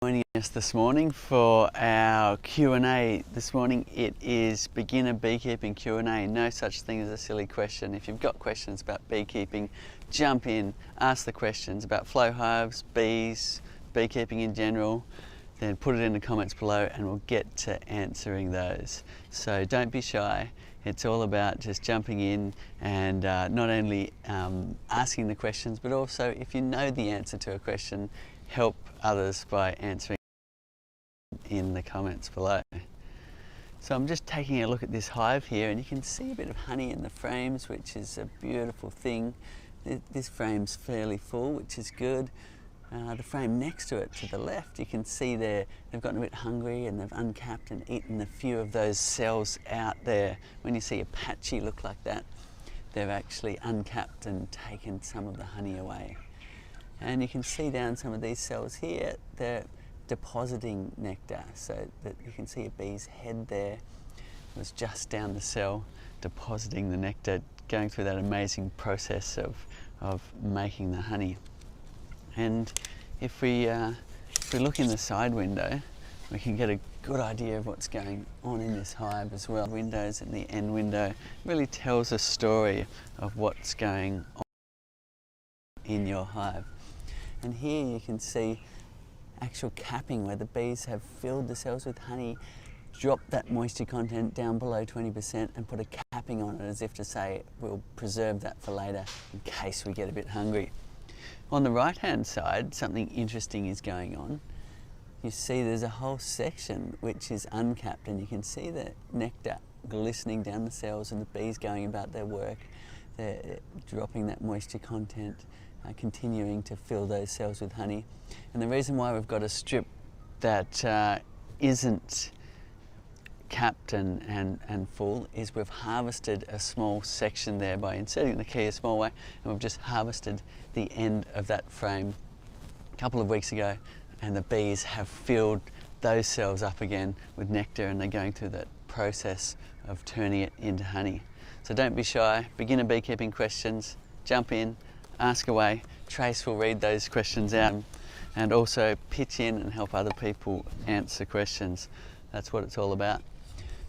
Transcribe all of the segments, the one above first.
Joining us this morning for our Q&A. This morning it is beginner beekeeping Q&A. No such thing as a silly question. If you've got questions about beekeeping, jump in, ask the questions about flow hives, bees, beekeeping in general, then put it in the comments below and we'll get to answering those. So don't be shy. It's all about just jumping in and not only asking the questions, but also if you know the answer to a question, help others by answering in the comments below. So I'm just taking a look at this hive here and you can see a bit of honey in the frames, which is a beautiful thing. This frame's fairly full, which is good. The frame next to it to the left, you can see they've gotten a bit hungry and they've uncapped and eaten a few of those cells out there. When you see a patchy look like that, they've actually uncapped and taken some of the honey away. And you can see down some of these cells here, they're depositing nectar. So that you can see a bee's head there. It was just down the cell, depositing the nectar, going through that amazing process of making the honey. And if we look in the side window, we can get a good idea of what's going on in this hive as well. Windows and the end window really tells a story of what's going on in your hive. And here you can see actual capping where the bees have filled the cells with honey, dropped that moisture content down below 20% and put a capping on it as if to say we'll preserve that for later in case we get a bit hungry. On the right hand side, something interesting is going on. You see there's a whole section which is uncapped and you can see the nectar glistening down the cells and the bees going about their work. They're dropping that moisture content, continuing to fill those cells with honey. And the reason why we've got a strip that isn't capped and full is we've harvested a small section there by inserting the key a small way, and we've just harvested the end of that frame a couple of weeks ago, and the bees have filled those cells up again with nectar and they're going through that process of turning it into honey. So don't be shy, beginner beekeeping questions, jump in, ask away. Trace will read those questions out and also pitch in and help other people answer questions. That's what it's all about.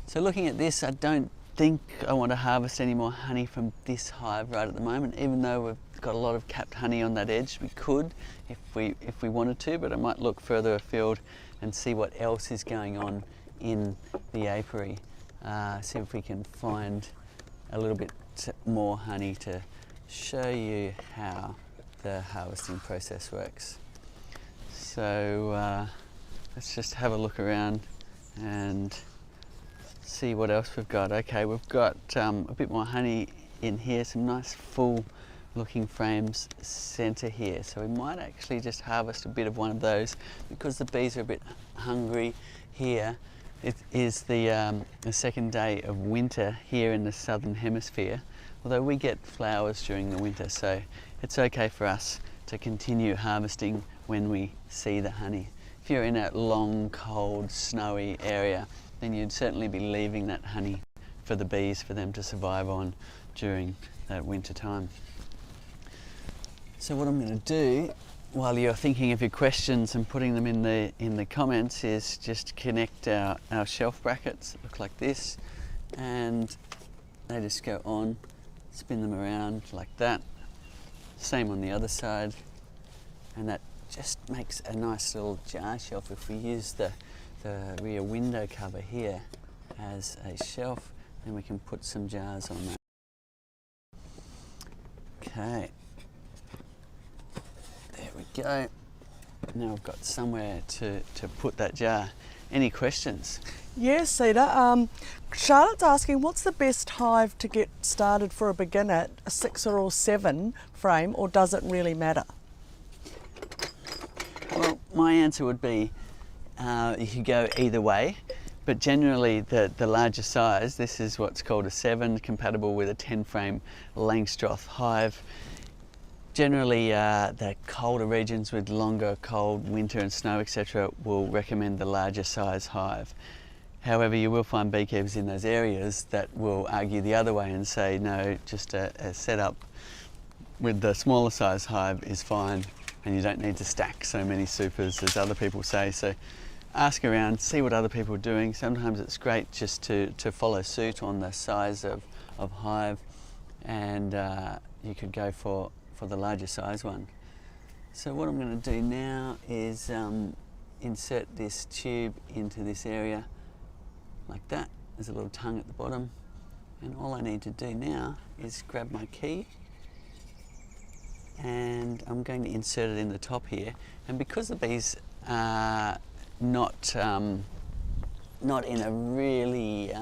So looking at this, I don't think I want to harvest any more honey from this hive right at the moment, even though we've got a lot of capped honey on that edge. We could if we wanted to, but I might look further afield and see what else is going on in the apiary. See if we can find a little bit more honey to show you how the harvesting process works. So let's just have a look around and see what else we've got. Okay, we've got a bit more honey in here, some nice full looking frames center here. So we might actually just harvest a bit of one of those because the bees are a bit hungry here. It is the second day of winter here in the southern hemisphere, although we get flowers during the winter, so it's okay for us to continue harvesting when we see the honey. If you're in a long, cold, snowy area, then you'd certainly be leaving that honey for the bees for them to survive on during that winter time. So what I'm going to do while you're thinking of your questions and putting them in the comments is just connect our shelf brackets that look like this, and they just go on, spin them around like that. Same on the other side, and that just makes a nice little jar shelf. If we use the rear window cover here as a shelf, then we can put some jars on that. Okay, there we go. Now I've got somewhere to put that jar. Any questions? Yes, Cedar. Charlotte's asking, what's the best hive to get started for a beginner, a 6 or 7 frame, or does it really matter? Well, my answer would be you could go either way, but generally the larger size, this is what's called a 7, compatible with a 10 frame Langstroth hive. Generally the colder regions with longer cold winter and snow, etc., will recommend the larger size hive. However, you will find beekeepers in those areas that will argue the other way and say no, just a setup with the smaller size hive is fine. and you don't need to stack so many supers as other people say. So ask around, see what other people are doing. Sometimes it's great just to follow suit on the size of hive, and you could go for the larger size one. So what I'm going to do now is insert this tube into this area like that. There's a little tongue at the bottom, and all I need to do now is grab my key, and I'm going to insert it in the top here. And because the bees are not in a really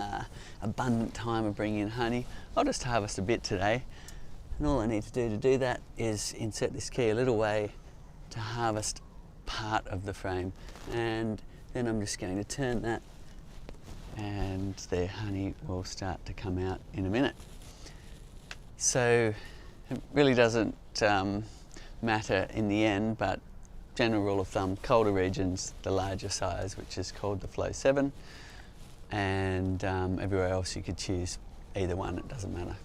abundant time of bringing in honey, I'll just harvest a bit today. And all I need to do that is insert this key a little way to harvest part of the frame, and then I'm just going to turn that, and the honey will start to come out in a minute. So it really doesn't matter in the end, but general rule of thumb, colder regions, the larger size, which is called the Flow 7, and everywhere else you could choose either one, it doesn't matter.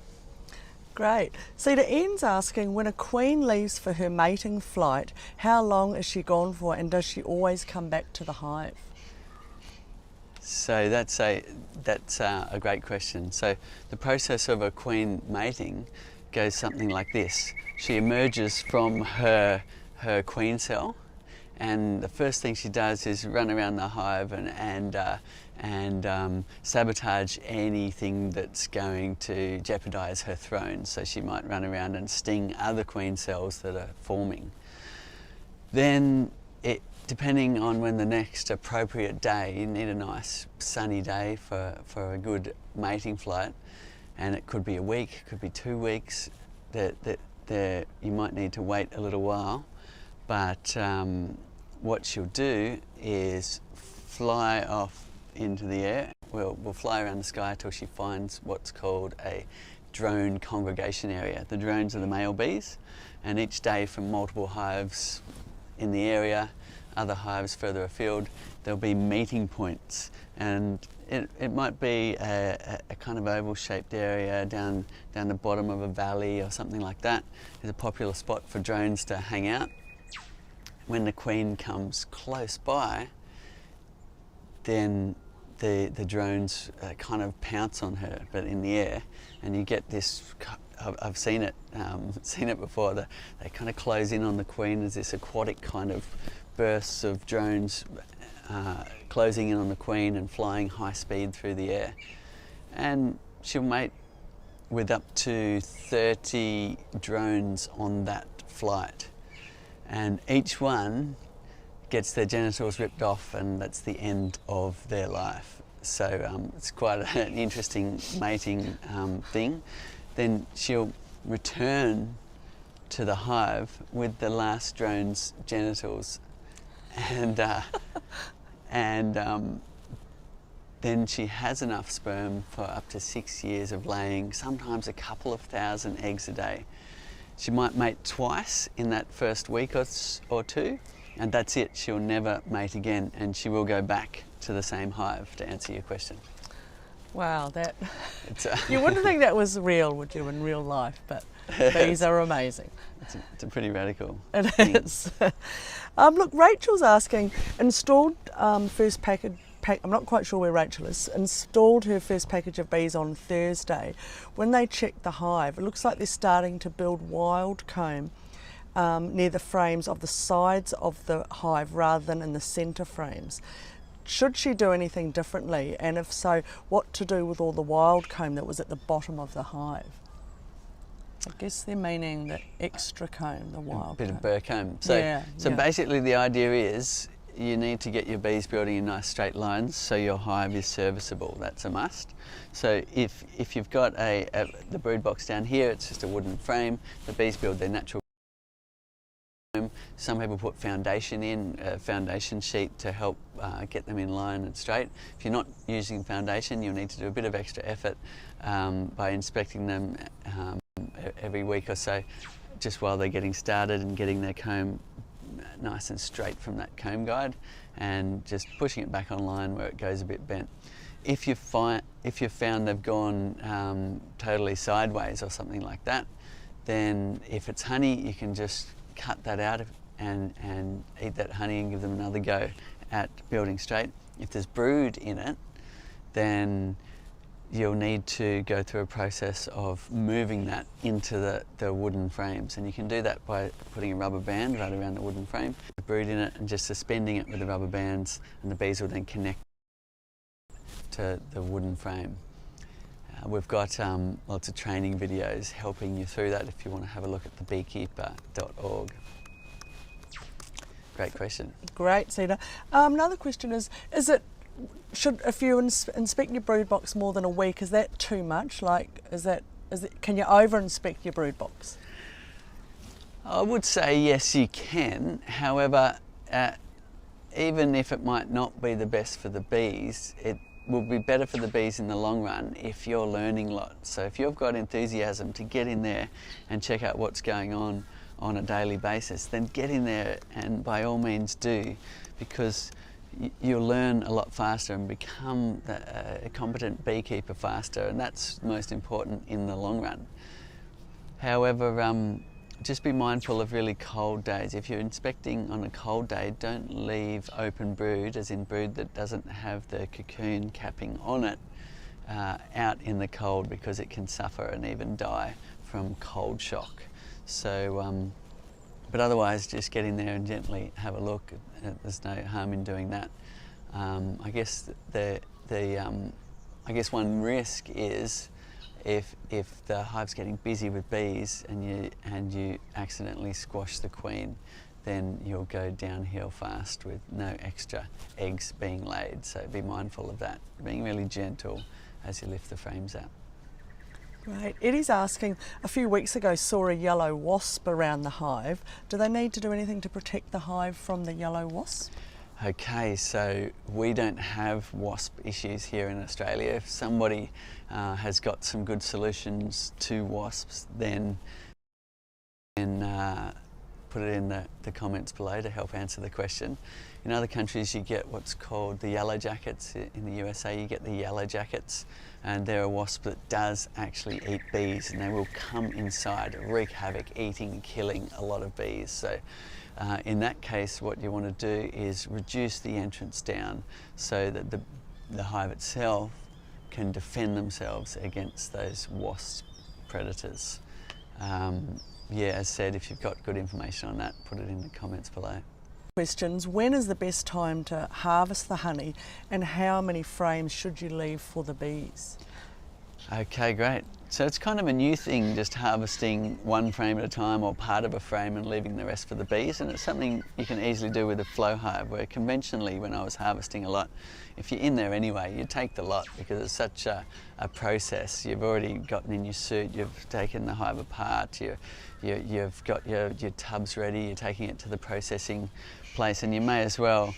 Great. Cedar, Ian's asking, when a queen leaves for her mating flight, how long is she gone for, and does she always come back to the hive? So that's a great question. So the process of a queen mating goes something like this. She emerges from her queen cell, and the first thing she does is run around the hive and sabotage anything that's going to jeopardize her throne. So she might run around and sting other queen cells that are forming. Then, depending on when the next appropriate day, you need a nice sunny day for a good mating flight, and it could be a week, it could be 2 weeks. You might need to wait a little while, but what she'll do is fly off into the air. We'll fly around the sky till she finds what's called a drone congregation area. The drones are the male bees, and each day from multiple hives in the area, other hives further afield, there'll be meeting points, and it might be a kind of oval-shaped area down the bottom of a valley or something like that. It's a popular spot for drones to hang out. When the queen comes close by, then the drones kind of pounce on her, but in the air, and you get this. I've seen it before. They kind of close in on the queen as this aquatic kind of bursts of drones closing in on the queen and flying high speed through the air. And she'll mate with up to 30 drones on that flight, and each one gets their genitals ripped off, and that's the end of their life. So it's quite an interesting mating thing. Then she'll return to the hive with the last drone's genitals, and then she has enough sperm for up to 6 years of laying, sometimes a couple of thousand eggs a day. She might mate twice in that first week or two, and that's it. She'll never mate again, and she will go back to the same hive, to answer your question. Wow, you wouldn't think that was real, would you, in real life? But bees are amazing. It's a pretty radical It thing. is. Look, Rachel's asking, installed first package. I'm not quite sure where Rachel is. Installed her first package of bees on Thursday. When they checked the hive, it looks like they're starting to build wild comb near the frames of the sides of the hive rather than in the centre frames. Should she do anything differently, and if so, what to do with all the wild comb that was at the bottom of the hive? I guess they're meaning the extra comb, the wild bit comb. of burr comb. So basically the idea is you need to get your bees building in nice straight lines so your hive is serviceable. That's a must. So if you've got the brood box down here, it's just a wooden frame. The bees build their natural comb. Some people put foundation in, a foundation sheet to help get them in line and straight. If you're not using foundation, you'll need to do a bit of extra effort by inspecting them every week or so, just while they're getting started and getting their comb nice and straight from that comb guide, and just pushing it back online where it goes a bit bent. If you've found they've gone totally sideways or something like that, then if it's honey, you can just cut that out and eat that honey and give them another go at building straight. If there's brood in it, then you'll need to go through a process of moving that into the wooden frames, and you can do that by putting a rubber band right around the wooden frame, the brood in it, and just suspending it with the rubber bands, and the bees will then connect to the wooden frame. We've got lots of training videos helping you through that if you want to have a look at the beekeeper.org. Great question. Great, Cedar. Another question is if you inspect your brood box more than a week, is that too much? Like, can you over-inspect your brood box? I would say yes, you can. However, even if it might not be the best for the bees, it will be better for the bees in the long run if you're learning lots. So if you've got enthusiasm to get in there and check out what's going on a daily basis, then get in there, and by all means do, because you'll learn a lot faster and become a competent beekeeper faster, and that's most important in the long run. However, just be mindful of really cold days. If you're inspecting on a cold day, don't leave open brood, as in brood that doesn't have the cocoon capping on it, out in the cold, because it can suffer and even die from cold shock. So, but otherwise, just get in there and gently have a look. There's no harm in doing that. I guess I guess one risk is if the hive's getting busy with bees and you accidentally squash the queen, then you'll go downhill fast with no extra eggs being laid. So be mindful of that, being really gentle as you lift the frames out. Great. Eddie's asking, a few weeks ago saw a yellow wasp around the hive. Do they need to do anything to protect the hive from the yellow wasp? Okay, so we don't have wasp issues here in Australia. If somebody has got some good solutions to wasps, then put it in the comments below to help answer the question. In other countries you get what's called the yellow jackets. In the USA you get the yellow jackets, and they're a wasp that does actually eat bees, and they will come inside, wreak havoc, eating and killing a lot of bees. So in that case, what you want to do is reduce the entrance down so that the hive itself can defend themselves against those wasp predators. Yeah, as said, if you've got good information on that, put it in the comments below. Questions: when is the best time to harvest the honey, and how many frames should you leave for the bees? Okay, great. So it's kind of a new thing, just harvesting one frame at a time or part of a frame and leaving the rest for the bees, and it's something you can easily do with a flow hive, where conventionally when I was harvesting a lot, if you're in there anyway, you take the lot because it's such a process. You've already gotten in your suit, you've taken the hive apart, you've got your tubs ready, you're taking it to the processing place, and you may as well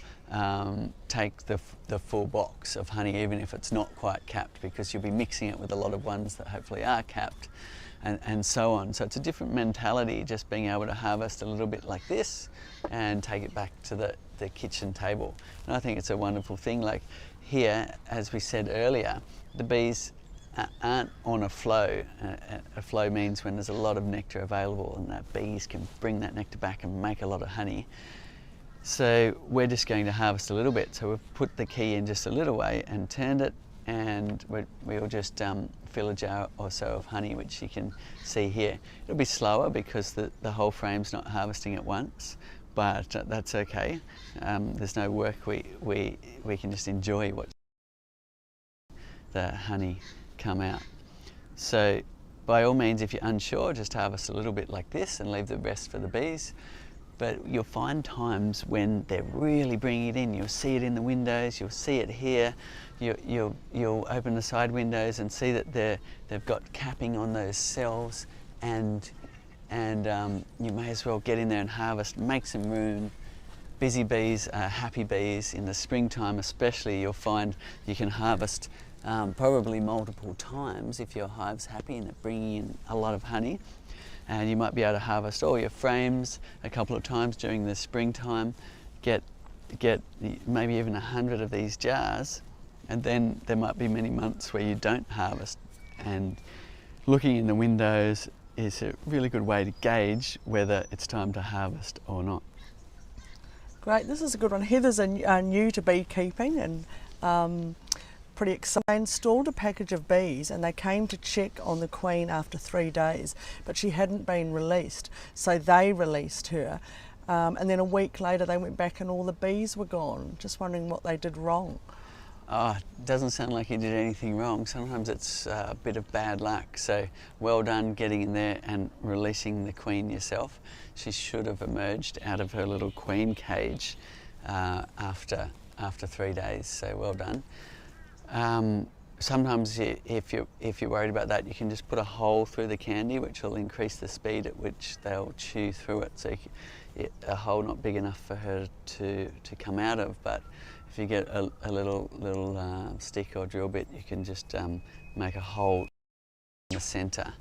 take the full box of honey, even if it's not quite capped, because you'll be mixing it with a lot of ones that hopefully are capped, and so on. So it's a different mentality, just being able to harvest a little bit like this and take it back to the kitchen table. And I think it's a wonderful thing. Like here, as we said earlier, the bees aren't on a flow. A flow means when there's a lot of nectar available, and that bees can bring that nectar back and make a lot of honey. So we're just going to harvest a little bit. So we've put the key in just a little way and turned it, and we'll just fill a jar or so of honey, which you can see here. It'll be slower because the whole frame's not harvesting at once, but that's okay. There's no work. We can just enjoy what the honey come out. So by all means, if you're unsure, just harvest a little bit like this and leave the rest for the bees. But you'll find times when they're really bringing it in. You'll see it in the windows, you'll see it here. You'll open the side windows and see that they've got capping on those cells, and you may as well get in there and harvest, make some room. Busy bees are happy bees. In the springtime especially, you'll find you can harvest probably multiple times if your hive's happy and they're bringing in a lot of honey. And you might be able to harvest all your frames a couple of times during the springtime, get maybe even 100 of these jars, and then there might be many months where you don't harvest. And looking in the windows is a really good way to gauge whether it's time to harvest or not. Great, this is a good one. Heather's new to beekeeping and pretty excited. They installed a package of bees and they came to check on the queen after 3 days, but she hadn't been released, so they released her. And then a week later they went back and all the bees were gone. Just wondering what they did wrong. Oh, it doesn't sound like you did anything wrong. Sometimes it's a bit of bad luck. So well done getting in there and releasing the queen yourself. She should have emerged out of her little queen cage after 3 days. So well done. Sometimes if you're worried about that, you can just put a hole through the candy, which will increase the speed at which they'll chew through it. So a hole not big enough for her to come out of, but if you get a little stick or drill bit, you can just make a hole in the centre.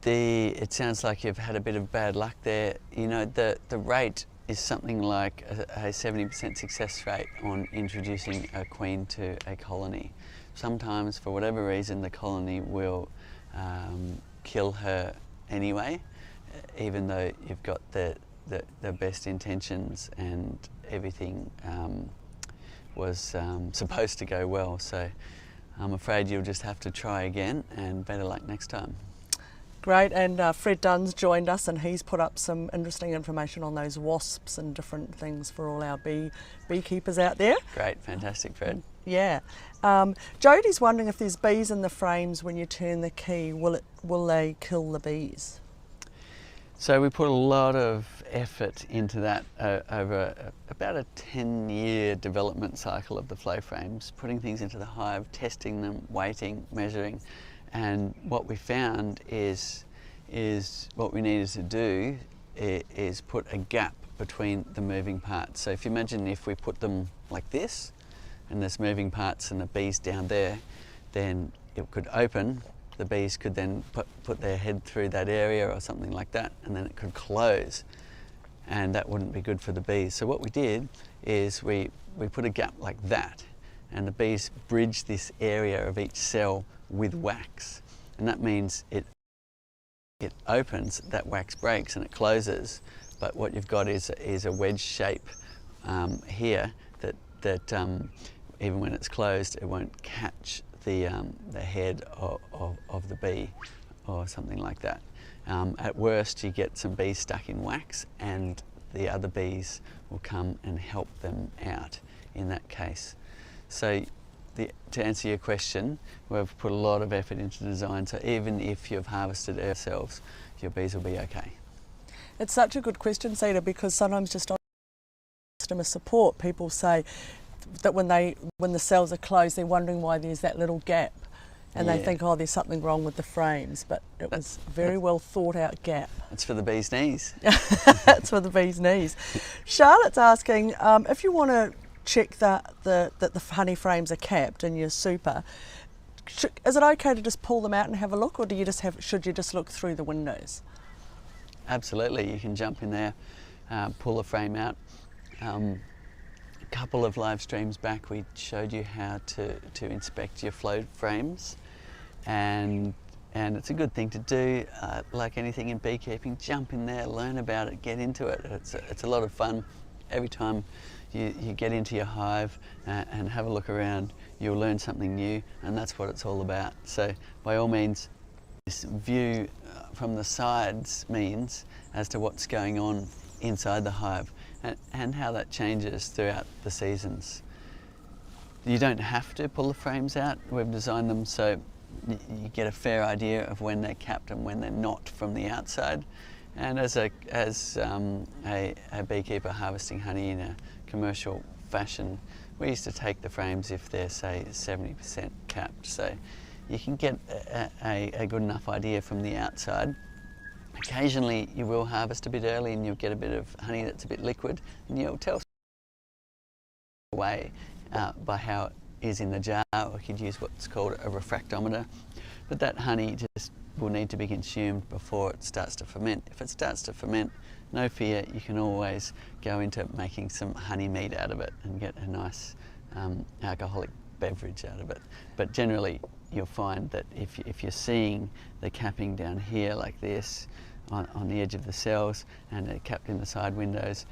It sounds like you've had a bit of bad luck there. You know, the rate is something like a 70% success rate on introducing a queen to a colony. Sometimes, for whatever reason, the colony will kill her anyway, even though you've got the best intentions and everything was supposed to go well. So I'm afraid you'll just have to try again, and better luck next time. Great, and Fred Dunn's joined us and he's put up some interesting information on those wasps and different things for all our beekeepers out there. Great, fantastic, Fred. Yeah. Jodie's wondering if there's bees in the frames when you turn the key, will they kill the bees? So we put a lot of effort into that over about a 10-year development cycle of the flow frames, putting things into the hive, testing them, weighting, measuring, and what we found is what we needed to do is put a gap between the moving parts. So if you imagine if we put them like this, and there's moving parts and the bees down there, then it could open. The bees could then put their head through that area or something like that, and then it could close, and that wouldn't be good for the bees. So what we did is we put a gap like that, and the bees bridge this area of each cell with wax, and that means it opens, that wax breaks and it closes, but what you've got is a wedge shape here that even when it's closed, it won't catch the head of the bee or something like that. At worst, you get some bees stuck in wax, and the other bees will come and help them out in that case. So to answer your question, we've put a lot of effort into design, so even if you've harvested ourselves, your bees will be okay. It's such a good question, Cedar, because sometimes just on customer support, people say that when the cells are closed, they're wondering why there's that little gap, and they think, oh, there's something wrong with the frames, but it was a very well thought out gap. It's for the bee's knees. It's for the bee's knees. Charlotte's asking if you want to check that the honey frames are capped in your super, is it okay to just pull them out and have a look, or should you just look through the windows? Absolutely, you can jump in there, pull a frame out. A couple of live streams back we showed you how to inspect your flow frames, and it's a good thing to do. Like anything in beekeeping, jump in there, learn about it, get into it. It's a lot of fun. Every time you get into your hive and have a look around, you'll learn something new, and that's what it's all about. So by all means, this view from the sides means as to what's going on inside the hive and how that changes throughout the seasons. You don't have to pull the frames out. We've designed them so you get a fair idea of when they're capped and when they're not from the outside. And as a beekeeper harvesting honey in a commercial fashion, we used to take the frames if they're, say, 70% capped. So you can get a good enough idea from the outside. Occasionally you will harvest a bit early and you'll get a bit of honey that's a bit liquid, and you'll tell away by how it is in the jar, or you could use what's called a refractometer. But that honey just will need to be consumed before it starts to ferment. If it starts to ferment, no fear, you can always go into making some honey mead out of it and get a nice alcoholic beverage out of it. But generally you'll find that if you're seeing the capping down here like this, on the edge of the cells, and they're capped in the side windows,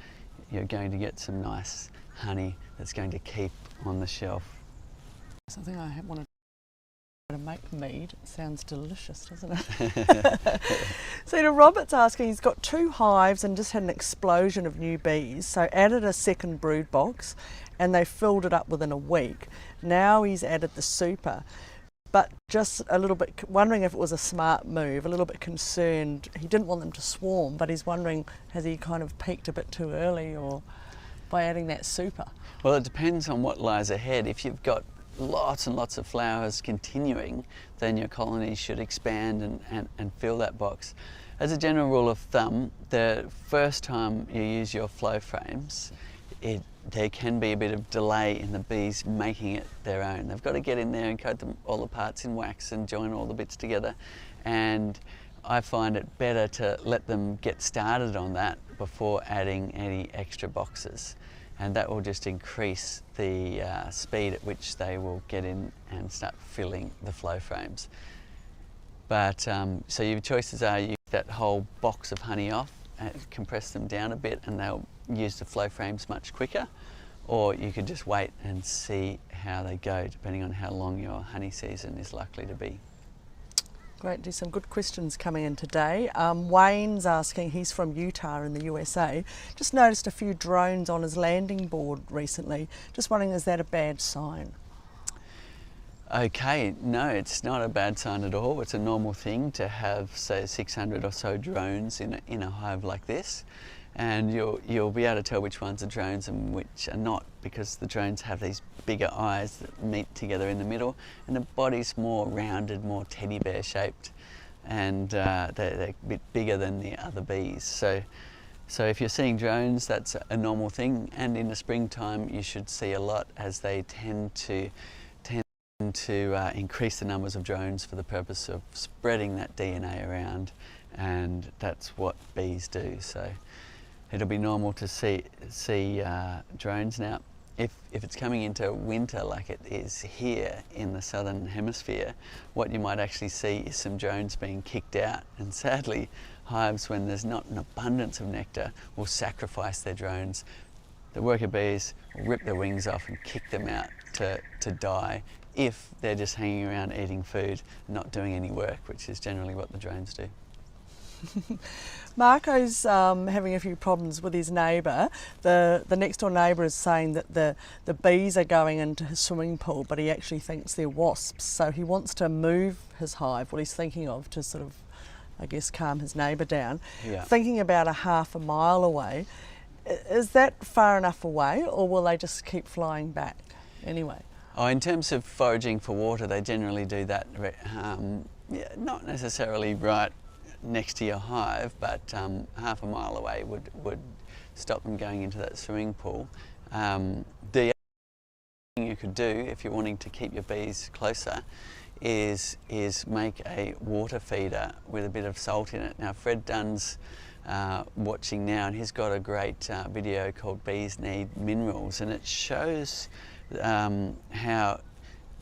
you're going to get some nice honey that's going to keep on the shelf. Something I wanted to make mead. It sounds delicious, doesn't it? Cedar, Robert's asking, he's got 2 hives and just had an explosion of new bees, so added a second brood box and they filled it up within a week. Now he's added the super, but just a little bit wondering if it was a smart move, a little bit concerned. He didn't want them to swarm, but he's wondering, has he kind of peaked a bit too early or by adding that super? Well, it depends on what lies ahead. If you've got lots and lots of flowers continuing, then your colony should expand and fill that box. As a general rule of thumb, the first time you use your flow frames, there can be a bit of delay in the bees making it their own. They've got to get in there and coat them, all the parts in wax and join all the bits together. And I find it better to let them get started on that before adding any extra boxes. And that will just increase the speed at which they will get in and start filling the flow frames. But so your choices are, you get that whole box of honey off, compress them down a bit, and they'll use the flow frames much quicker. Or you could just wait and see how they go, depending on how long your honey season is likely to be. Great, there's some good questions coming in today. Wayne's asking, he's from Utah in the USA, just noticed a few drones on his landing board recently. Just wondering, is that a bad sign? Okay, no, it's not a bad sign at all. It's a normal thing to have, say, 600 or so drones in a hive like this. And you'll be able to tell which ones are drones and which are not, because the drones have these bigger eyes that meet together in the middle, and the body's more rounded, more teddy bear shaped, and they're a bit bigger than the other bees. So if you're seeing drones, that's a normal thing, and in the springtime you should see a lot, as they tend to increase the numbers of drones for the purpose of spreading that DNA around, and that's what bees do. So it'll be normal to see drones. Now, if it's coming into winter like it is here in the southern hemisphere, what you might actually see is some drones being kicked out. And sadly, hives, when there's not an abundance of nectar, will sacrifice their drones. The worker bees will rip their wings off and kick them out to die, if they're just hanging around eating food, not doing any work, which is generally what the drones do. Marco's having a few problems with his neighbour. The next door neighbour is saying that the bees are going into his swimming pool, but he actually thinks they're wasps. So he wants to move his hive, what he's thinking of, to sort of, I guess, calm his neighbour down. Yeah. Thinking about a half a mile away. Is that far enough away, or will they just keep flying back anyway? Oh, in terms of foraging for water, they generally do that, yeah, not necessarily right next to your hive, but half a mile away would stop them going into that swimming pool. The other thing you could do, if you're wanting to keep your bees closer, is make a water feeder with a bit of salt in it. Now, Fred Dunn's watching now, and he's got a great video called Bees Need Minerals, and it shows how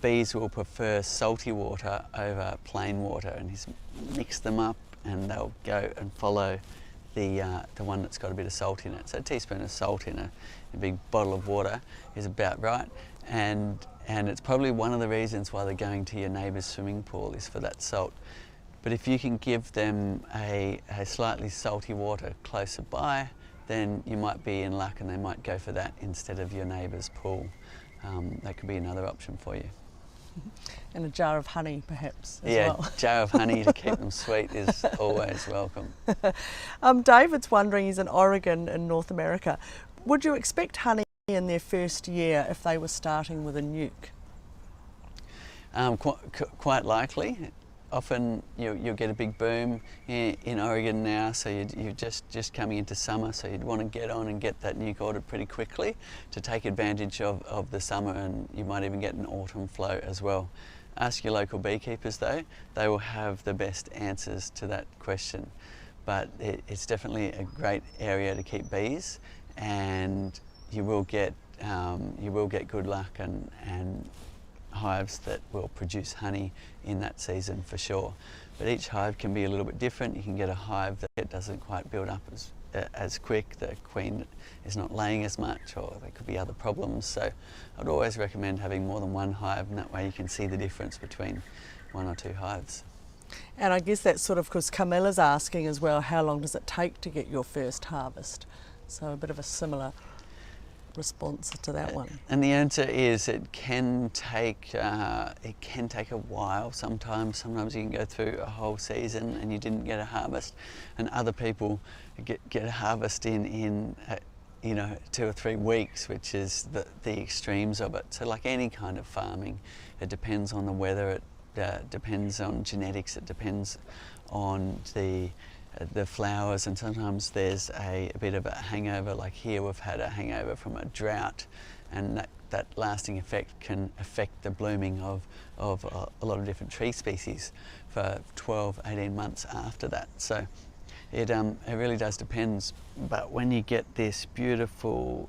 bees will prefer salty water over plain water, and he's mixed them up, and they'll go and follow the one that's got a bit of salt in it. So a teaspoon of salt in a big bottle of water is about right, and it's probably one of the reasons why they're going to your neighbour's swimming pool, is for that salt. But if you can give them a slightly salty water closer by, then you might be in luck and they might go for that instead of your neighbour's pool. That could be another option for you. And a jar of honey, perhaps, as yeah, well. Jar of honey to keep them sweet is always welcome. David's wondering, he's in Oregon in North America, would you expect honey in their first year if they were starting with a nuke? Quite likely. Often you'll get a big boom in Oregon now, so you're just coming into summer, so you'd want to get on and get that nuke ordered pretty quickly to take advantage of the summer, and you might even get an autumn flow as well. Ask your local beekeepers though, they will have the best answers to that question. But it's definitely a great area to keep bees, and you will get good luck, and hives that will produce honey in that season for sure. But each hive can be a little bit different. You can get a hive that it doesn't quite build up as quick, the queen is not laying as much, or there could be other problems. So I'd always recommend having more than one hive, and that way you can see the difference between one or two hives. And I guess that's sort of because Camilla's asking as well, how long does it take to get your first harvest? So a bit of a similar response to that one. And the answer is it can take a while sometimes. Sometimes you can go through a whole season and you didn't get a harvest, and other people get a harvest in 2 or 3 weeks, which is the extremes of it. So like any kind of farming, it depends on the weather, it depends on genetics, it depends on the flowers, and sometimes there's a bit of a hangover. Like here we've had a hangover from a drought, and that lasting effect can affect the blooming of a lot of different tree species for 12-18 months after that. So it really does depend. But when you get this beautiful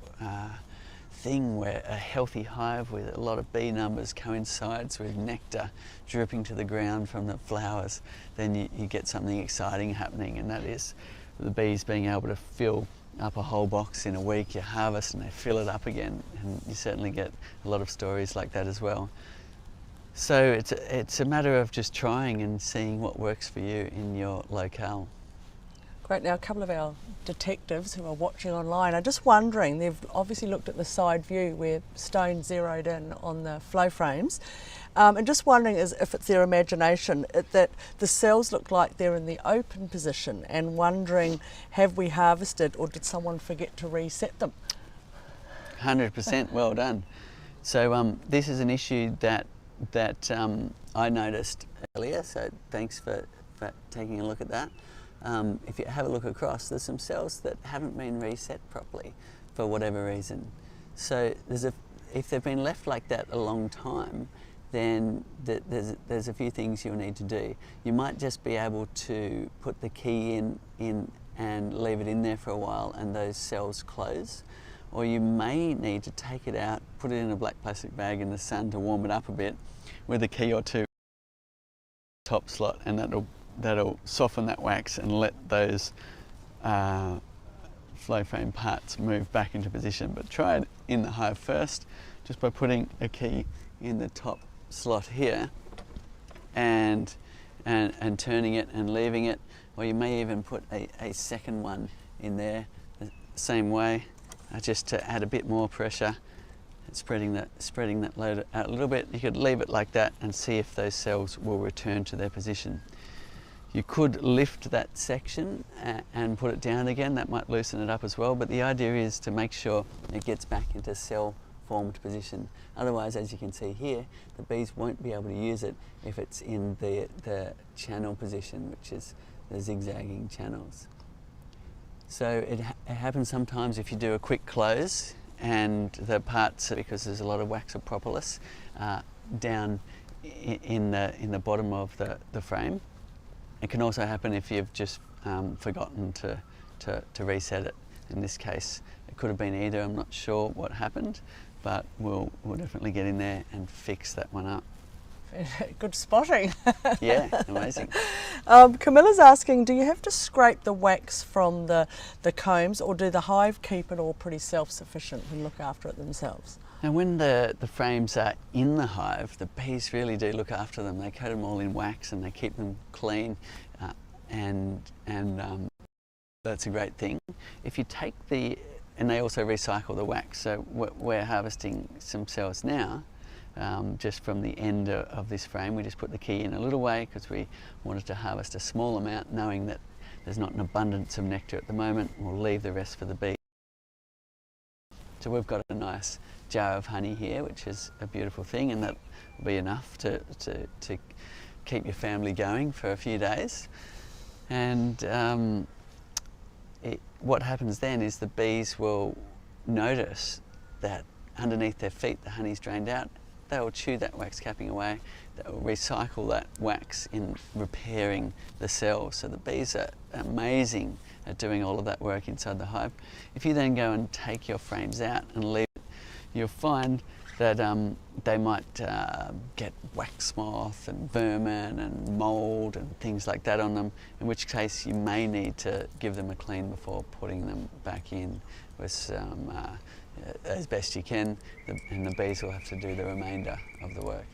thing where a healthy hive with a lot of bee numbers coincides with nectar dripping to the ground from the flowers, then you get something exciting happening, and that is the bees being able to fill up a whole box in a week. You harvest and they fill it up again, and you certainly get a lot of stories like that as well. So it's a matter of just trying and seeing what works for you in your locale. Great. Now, a couple of our detectives who are watching online are just wondering, they've obviously looked at the side view where stone zeroed in on the flow frames, and just wondering if it's their imagination that the cells look like they're in the open position, and wondering, have we harvested or did someone forget to reset them? 100%, well done. So this is an issue that I noticed earlier, so thanks for taking a look at that. If you have a look across, there's some cells that haven't been reset properly for whatever reason. So if they've been left like that a long time, then there's a few things you'll need to do. You might just be able to put the key in and leave it in there for a while and those cells close. Or you may need to take it out, put it in a black plastic bag in the sun to warm it up a bit with a key or two top slot, and that'll soften that wax and let those flow frame parts move back into position. But try it in the hive first, just by putting a key in the top slot here and turning it and leaving it, or you may even put a second one in there the same way, just to add a bit more pressure and spreading that load out a little bit. You could leave it like that and see if those cells will return to their position. You could lift that section and put it down again. That might loosen it up as well, but the idea is to make sure it gets back into cell formed position. Otherwise, as you can see here, the bees won't be able to use it if it's in the channel position, which is the zigzagging channels. So it happens sometimes if you do a quick close and the parts, because there's a lot of wax or propolis down in the bottom of the frame. It can also happen if you've just forgotten to reset it. In this case, it could have been either. I'm not sure what happened, but we'll definitely get in there and fix that one up. Good spotting. Yeah, amazing. Camilla's asking, do you have to scrape the wax from the combs, or do the hive keep it all pretty self-sufficient and look after it themselves? And when the frames are in the hive, the bees really do look after them. They coat them all in wax and they keep them clean, and that's a great thing. If you take and they also recycle the wax. So we're harvesting some cells now, just from the end of this frame. We just put the key in a little way because we wanted to harvest a small amount, knowing that there's not an abundance of nectar at the moment. We'll leave the rest for the bees. So we've got a nice jar of honey here, which is a beautiful thing, and that will be enough to keep your family going for a few days. And what happens then is the bees will notice that underneath their feet the honey's drained out. They will chew that wax capping away. They will recycle that wax in repairing the cells. So the bees are amazing at doing all of that work inside the hive. If you then go and take your frames out and leave it, you'll find that they might get wax moth and vermin and mould and things like that on them, in which case you may need to give them a clean before putting them back in with some, as best you can, and the bees will have to do the remainder of the work.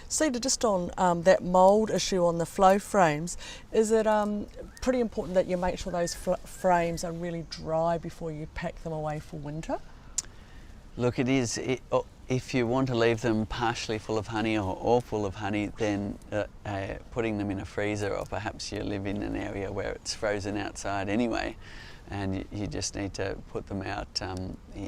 Cedar, just on that mould issue on the flow frames, is it pretty important that you make sure those frames are really dry before you pack them away for winter? Look, it is. If you want to leave them partially full of honey or all full of honey, then putting them in a freezer, or perhaps you live in an area where it's frozen outside anyway, and you just need to put them out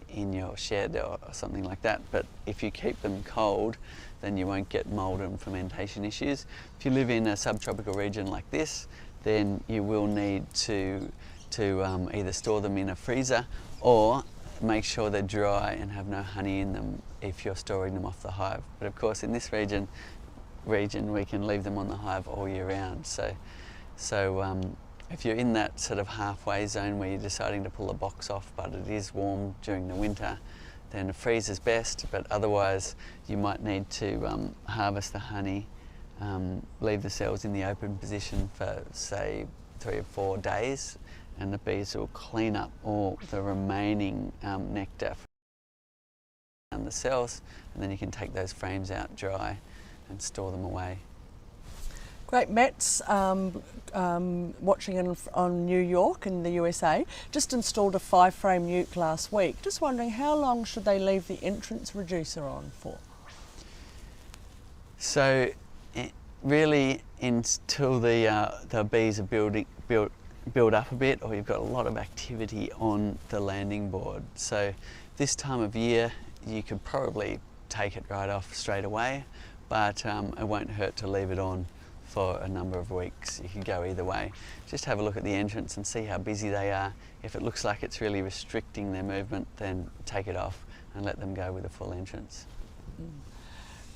in your shed or something like that. But if you keep them cold, then you won't get mould and fermentation issues. If you live in a subtropical region like this, then you will need to either store them in a freezer or make sure they're dry and have no honey in them if you're storing them off the hive. But of course in this region we can leave them on the hive all year round. So if you're in that sort of halfway zone where you're deciding to pull a box off but it is warm during the winter, then a freeze is best, but otherwise you might need to harvest the honey, leave the cells in the open position for say 3 or 4 days, and the bees will clean up all the remaining nectar from the cells, and then you can take those frames out dry and store them away. Great. Matt's watching on New York in the USA, just installed a 5-frame nuke last week. Just wondering, how long should they leave the entrance reducer on for? So really until the bees are build up a bit, or you've got a lot of activity on the landing board. So this time of year you could probably take it right off straight away, but it won't hurt to leave it on for a number of weeks. You could go either way. Just have a look at the entrance and see how busy they are. If it looks like it's really restricting their movement, then take it off and let them go with a full entrance.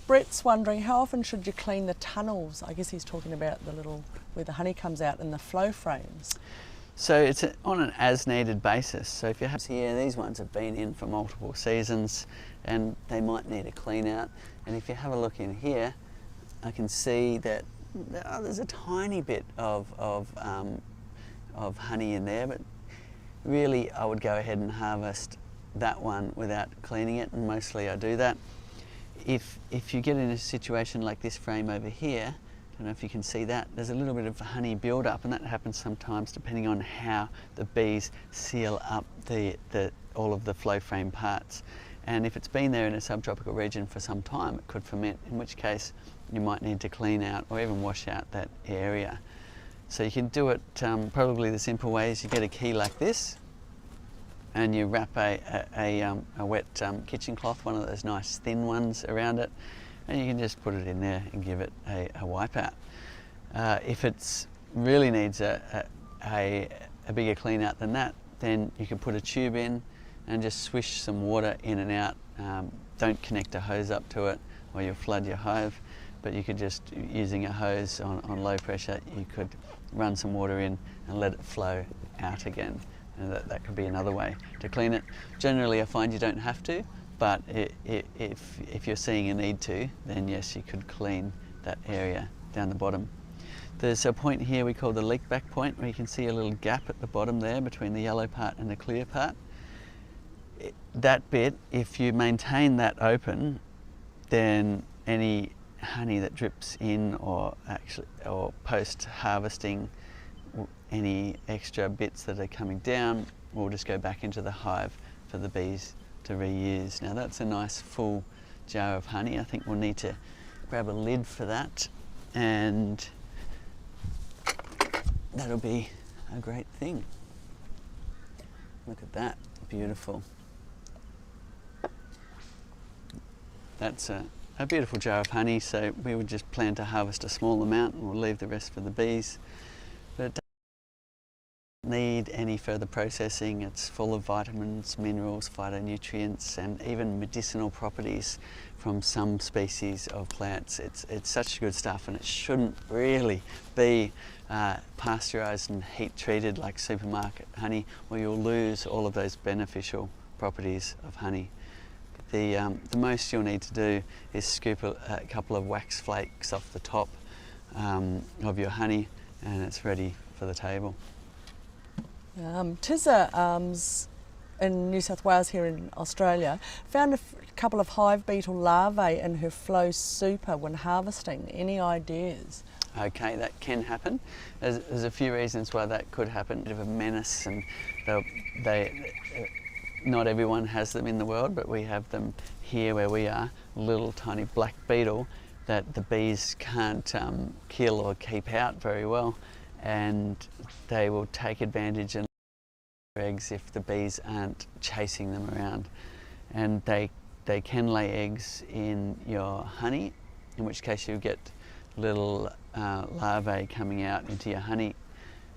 Brett's wondering, how often should you clean the tunnels? I guess he's talking about the little, where the honey comes out in the flow frames. So it's on an as needed basis. So if you have here, these ones have been in for multiple seasons and they might need a clean out. And if you have a look in here, I can see that there's a tiny bit of honey in there, but really I would go ahead and harvest that one without cleaning it, and mostly I do that. If you get in a situation like this frame over here, I don't know if you can see that, there's a little bit of honey build up, and that happens sometimes depending on how the bees seal up all of the flow frame parts. And if it's been there in a subtropical region for some time, it could ferment, in which case you might need to clean out or even wash out that area. So you can do it, probably the simple way is you get a key like this and you wrap a wet kitchen cloth, one of those nice thin ones, around it, and you can just put it in there and give it a wipe out. If it really needs a bigger clean out than that, then you can put a tube in and just swish some water in and out. Don't connect a hose up to it or you'll flood your hive, but you could just, using a hose on low pressure, you could run some water in and let it flow out again. And that could be another way to clean it. Generally I find you don't have to, but if you're seeing a need to, then yes, you could clean that area down the bottom. There's a point here we call the leak back point, where you can see a little gap at the bottom there between the yellow part and the clear part. That bit, if you maintain that open, then any honey that drips in or post harvesting, any extra bits that are coming down will just go back into the hive for the bees to reuse. Now that's a nice full jar of honey. I think we'll need to grab a lid for that, and that'll be a great thing. Look at that, beautiful. That's a beautiful jar of honey, so we would just plan to harvest a small amount and we'll leave the rest for the bees. But it doesn't need any further processing. It's full of vitamins, minerals, phytonutrients, and even medicinal properties from some species of plants. It's such good stuff, and it shouldn't really be pasteurised and heat treated like supermarket honey, or you'll lose all of those beneficial properties of honey. the most you'll need to do is scoop a couple of wax flakes off the top of your honey, and it's ready for the table. Tizza in New South Wales here in Australia found a couple of hive beetle larvae in her flow super when harvesting. Any ideas? Okay, that can happen. There's a few reasons why that could happen. A bit of a menace, and not everyone has them in the world, but we have them here where we are. Little tiny black beetle that the bees can't kill or keep out very well, and they will take advantage and lay eggs if the bees aren't chasing them around. And they can lay eggs in your honey, in which case you get little larvae coming out into your honey.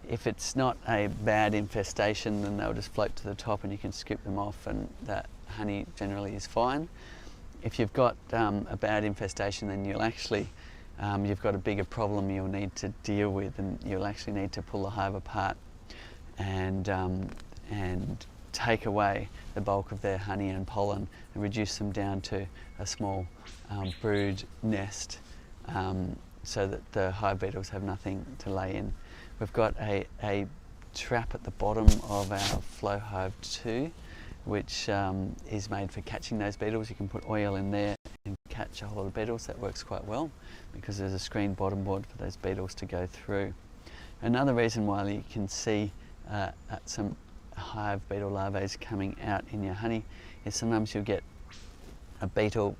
If it's not a bad infestation, then they'll just float to the top and you can scoop them off, and that honey generally is fine. If you've got a bad infestation, then you'll actually you've got a bigger problem you'll need to deal with, and you'll actually need to pull the hive apart and take away the bulk of their honey and pollen and reduce them down to a small brood nest, so that the hive beetles have nothing to lay in. We've got a trap at the bottom of our flow hive too, which is made for catching those beetles. You can put oil in there and catch a whole lot of beetles. That works quite well because there's a screen bottom board for those beetles to go through. Another reason why you can see some hive beetle larvae coming out in your honey is sometimes you'll get a beetle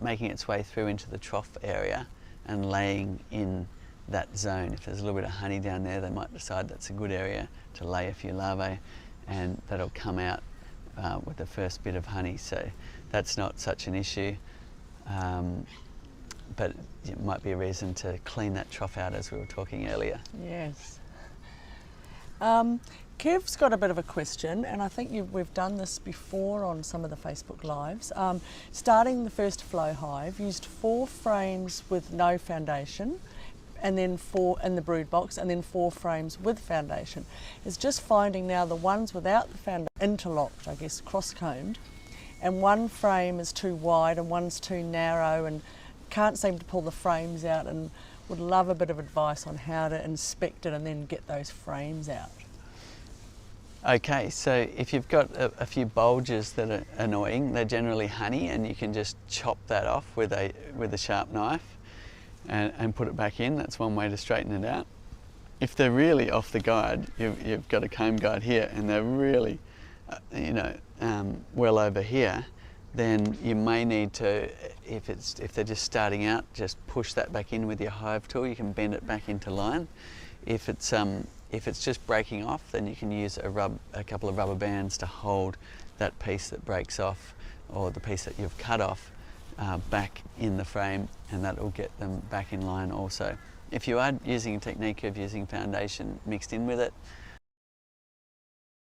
making its way through into the trough area and laying in that zone. If there's a little bit of honey down there, they might decide that's a good area to lay a few larvae, and that'll come out with the first bit of honey. So that's not such an issue, but it might be a reason to clean that trough out, as we were talking earlier. Yes. Kev's got a bit of a question, and I think we've done this before on some of the Facebook Lives. Starting the first flow hive, used 4 frames with no foundation, and then 4 in the brood box, and then 4 frames with foundation. It's just finding now the ones without the foundation interlocked, I guess, cross-combed, and one frame is too wide and one's too narrow, and can't seem to pull the frames out, and would love a bit of advice on how to inspect it and then get those frames out. Okay, so if you've got a few bulges that are annoying, they're generally honey, and you can just chop that off with a sharp knife and put it back in. That's one way to straighten it out. If they're really off the guide, you've got a comb guide here, and they're really, well over here, then you may need to, if they're just starting out, just push that back in with your hive tool. You can bend it back into line. If it's just breaking off, then you can use a couple of rubber bands to hold that piece that breaks off, or the piece that you've cut off, back in the frame, and that will get them back in line also. If you are using a technique of using foundation mixed in with it,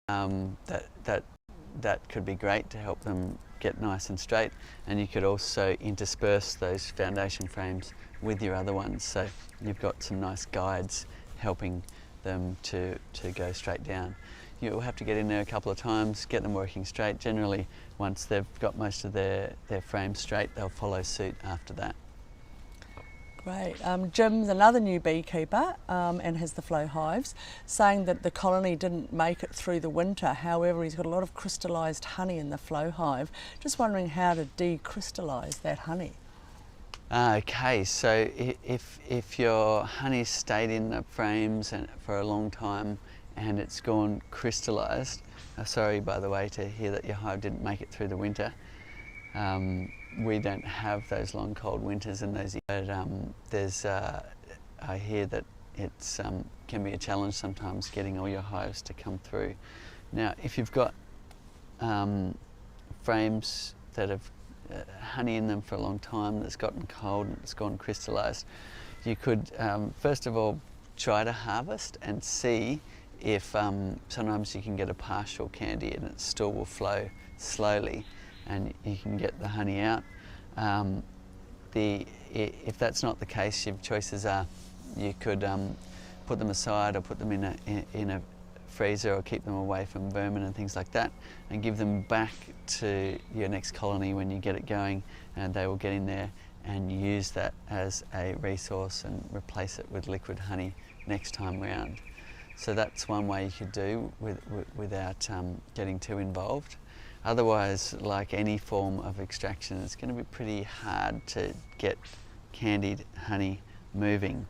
that could be great to help them get nice and straight, and you could also intersperse those foundation frames with your other ones, so you've got some nice guides helping them to go straight down. You'll have to get in there a couple of times, get them working straight. Generally, once they've got most of their frames straight, they'll follow suit after that. Great. Jim's another new beekeeper and has the flow hives, saying that the colony didn't make it through the winter. However, he's got a lot of crystallised honey in the flow hive. Just wondering how to decrystallise that honey. Okay, so if your honey stayed in the frames for a long time and it's gone crystallised, sorry by the way to hear that your hive didn't make it through the winter. We don't have those long cold winters in those, but I hear that it's can be a challenge sometimes getting all your hives to come through. Now, if you've got frames that have honey in them for a long time that's gotten cold and it's gone crystallised, you could first of all try to harvest and see if sometimes you can get a partial candy and it still will flow slowly and you can get the honey out. If that's not the case, your choices are you could put them aside or put them in a freezer or keep them away from vermin and things like that, and give them back to your next colony when you get it going, and they will get in there and use that as a resource and replace it with liquid honey next time round. So that's one way you could do without getting too involved. Otherwise, like any form of extraction, it's going to be pretty hard to get candied honey moving.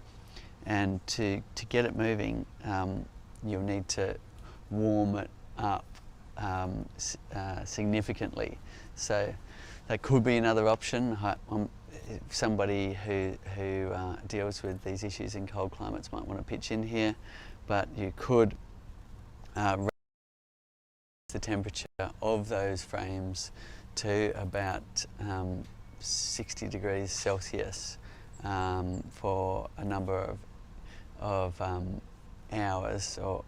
And to get it moving, you'll need to warm it up significantly. So that could be another option. Somebody who deals with these issues in cold climates might want to pitch in here, but you could raise the temperature of those frames to about 60 degrees Celsius for a number of hours or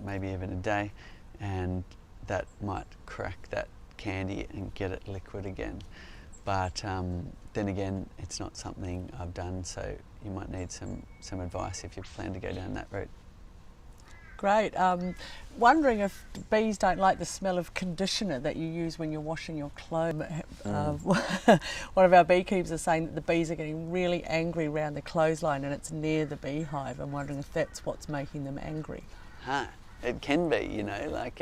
maybe even a day, and that might crack that candy and get it liquid again. But then again, it's not something I've done, so you might need some advice if you plan to go down that route. Great. Wondering if bees don't like the smell of conditioner that you use when you're washing your clothes. One of our beekeepers is saying that the bees are getting really angry around the clothesline and it's near the beehive. I'm wondering if that's what's making them angry. It can be, you know, like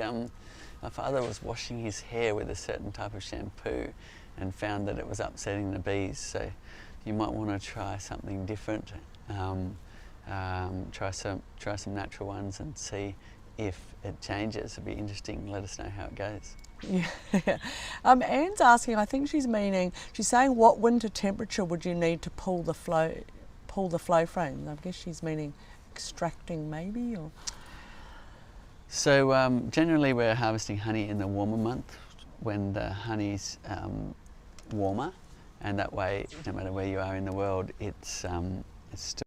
my father was washing his hair with a certain type of shampoo and found that it was upsetting the bees, so you might want to try something different. Try some natural ones and see if it changes. It'd be interesting. Let us know how it goes. Yeah. Anne's asking, I think she's saying what winter temperature would you need to pull the flow frame? I guess she's meaning extracting maybe, or? So generally we're harvesting honey in the warmer month when the honey's warmer, and that way no matter where you are in the world it's still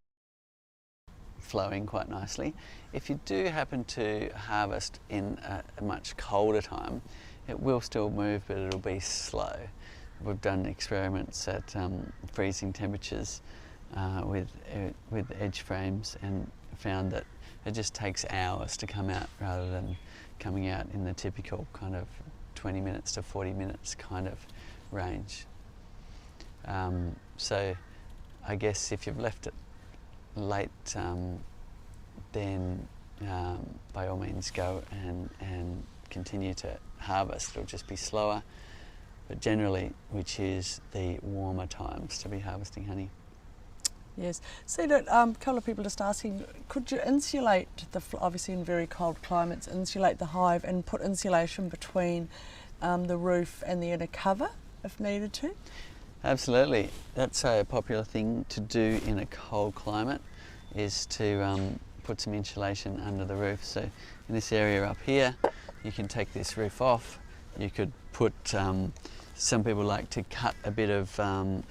flowing quite nicely. If you do happen to harvest in a much colder time, it will still move, but it'll be slow. We've done experiments at freezing temperatures with edge frames and found that it just takes hours to come out rather than coming out in the typical kind of 20 minutes to 40 minutes kind of range. So I guess if you've left it late, then by all means go and continue to harvest. It'll just be slower, but generally we choose the warmer times to be harvesting honey. Yes. Cedar, a couple of people just asking, could you insulate obviously in very cold climates, insulate the hive and put insulation between the roof and the inner cover if needed to? Absolutely. That's a popular thing to do in a cold climate, is to put some insulation under the roof. So in this area up here, you can take this roof off. You could put, some people like to cut a bit of foam,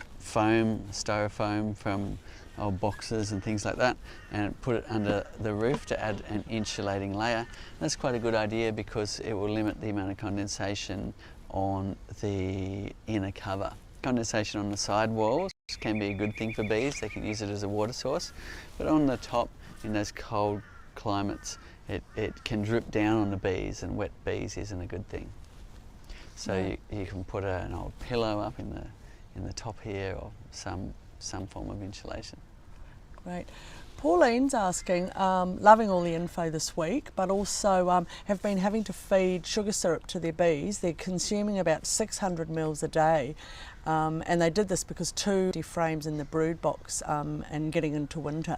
styrofoam from old boxes and things like that, and put it under the roof to add an insulating layer. That's quite a good idea because it will limit the amount of condensation on the inner cover. Condensation on the side walls can be a good thing for bees. They can use it as a water source, but on the top in those cold climates it can drip down on the bees, and wet bees isn't a good thing. So you can put an old pillow up in the top here, or some form of insulation. Great. Pauline's asking, loving all the info this week, but also have been having to feed sugar syrup to their bees. They're consuming about 600 mils a day, and they did this because 2 frames in the brood box and getting into winter.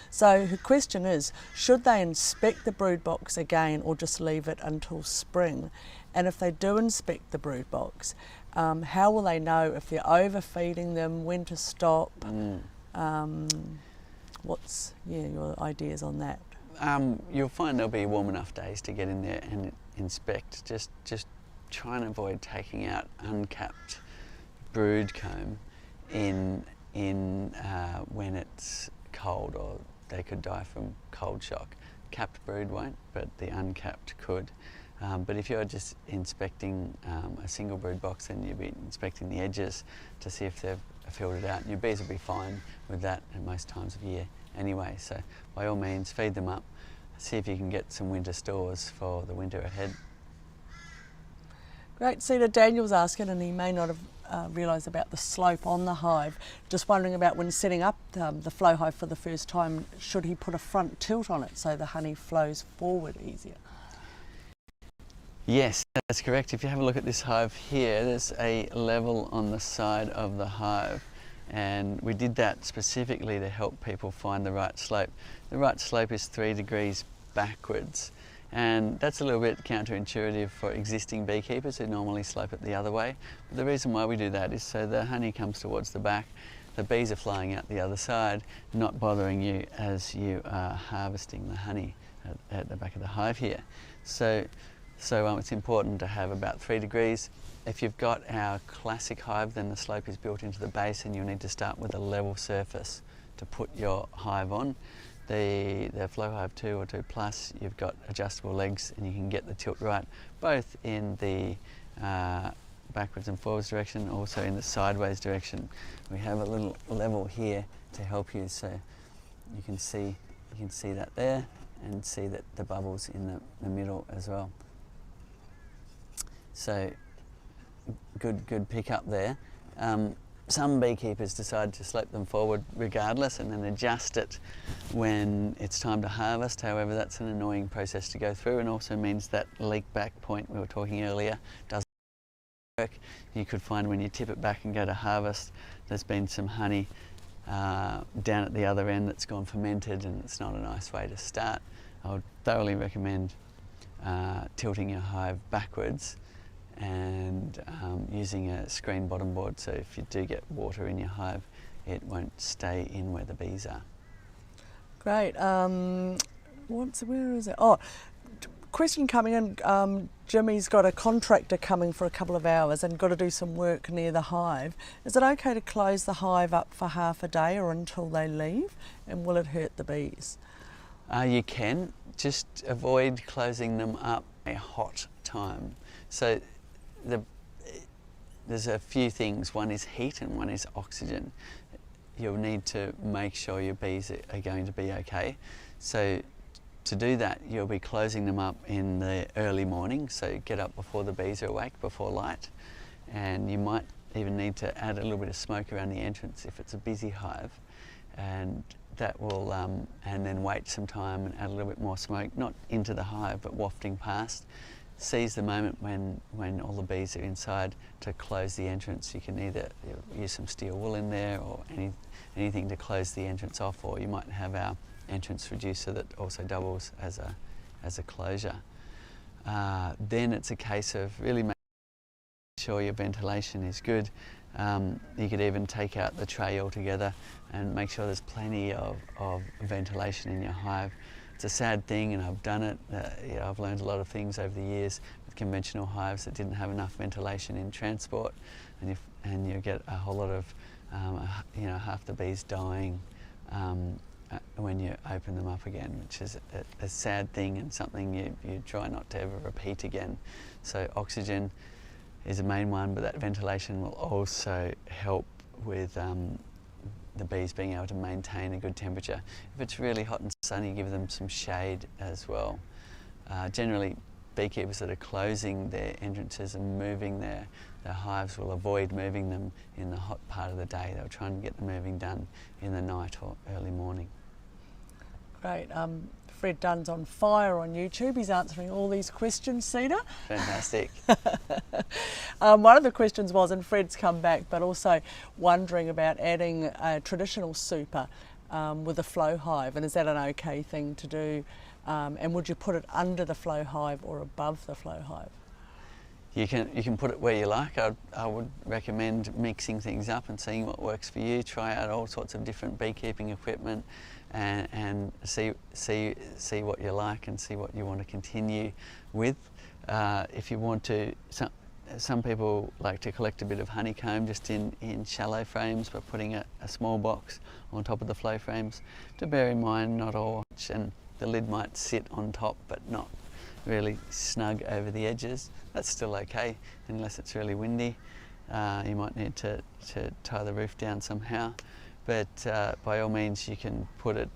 So her question is, should they inspect the brood box again or just leave it until spring? And if they do inspect the brood box, how will they know if they're overfeeding them, when to stop? What's your ideas on that? You'll find there'll be warm enough days to get in there and inspect. Just try and avoid taking out uncapped brood comb in when it's cold, or they could die from cold shock. Capped brood won't, but the uncapped could. But if you're just inspecting a single brood box, then you'll be inspecting the edges to see if they've filled it out. And your bees will be fine with that at most times of year anyway. So by all means, feed them up. see if you can get some winter stores for the winter ahead. Great, Cedar. Daniel's asking, and he may not have realised about the slope on the hive. Just wondering about when setting up the flow hive for the first time, should he put a front tilt on it so the honey flows forward easier? Yes, that's correct. If you have a look at this hive here, there's a level on the side of the hive, and we did that specifically to help people find the right slope. The right slope is 3 degrees backwards, and that's a little bit counterintuitive for existing beekeepers who normally slope it the other way. But the reason why we do that is so the honey comes towards the back, the bees are flying out the other side, not bothering you as you are harvesting the honey at the back of the hive here. So it's important to have about 3 degrees. If you've got our classic hive, then the slope is built into the base, and you'll need to start with a level surface to put your hive on. The Flow Hive 2 or 2 Plus, you've got adjustable legs and you can get the tilt right, both in the backwards and forwards direction, also in the sideways direction. We have a little level here to help you, so you can see that there, and see that the bubbles in the middle as well. So good pick up there. Some beekeepers decide to slope them forward regardless and then adjust it when it's time to harvest. However, that's an annoying process to go through, and also means that leak back point we were talking earlier doesn't work. You could find when you tip it back and go to harvest, there's been some honey down at the other end that's gone fermented, and it's not a nice way to start. I would thoroughly recommend tilting your hive backwards and using a screen bottom board, so if you do get water in your hive, it won't stay in where the bees are. Great. Where is it? Oh, question coming in. Jimmy's got a contractor coming for a couple of hours and got to do some work near the hive. Is it okay to close the hive up for half a day or until they leave? And will it hurt the bees? You can. Just avoid closing them up at a hot time. So there's a few things. One is heat and one is oxygen. You'll need to make sure your bees are going to be okay. So to do that, you'll be closing them up in the early morning, so get up before the bees are awake, before light, and you might even need to add a little bit of smoke around the entrance if it's a busy hive, and that will, and then wait some time and add a little bit more smoke, not into the hive but wafting past. Seize the moment when all the bees are inside to close the entrance. You can either use some steel wool in there or anything to close the entrance off, or you might have our entrance reducer that also doubles as a closure. Then it's a case of really making sure your ventilation is good. You could even take out the tray altogether and make sure there's plenty of ventilation in your hive. It's a sad thing, and I've done it. I've learned a lot of things over the years with conventional hives that didn't have enough ventilation in transport, and you get a whole lot of, half the bees dying when you open them up again, which is a sad thing and something you try not to ever repeat again. So oxygen is a main one, but that ventilation will also help with the bees being able to maintain a good temperature. If it's really hot and sunny, give them some shade as well. Generally, beekeepers that are closing their entrances and moving their hives will avoid moving them in the hot part of the day. They'll try and get the moving done in the night or early morning. Great. Fred Dunn's on fire on YouTube. He's answering all these questions, Cedar. Fantastic. One of the questions was, and Fred's come back, but also wondering about adding a traditional super with a flow hive, and is that an okay thing to do? And would you put it under the flow hive or above the flow hive? You can put it where you like. I would recommend mixing things up and seeing what works for you. Try out all sorts of different beekeeping equipment and see what you like and see what you want to continue with. If you want to, some people like to collect a bit of honeycomb just in shallow frames by putting a small box on top of the flow frames. To bear in mind, not all, and the lid might sit on top but not really snug over the edges. That's still okay unless it's really windy. You might need to tie the roof down somehow. but by all means you can put it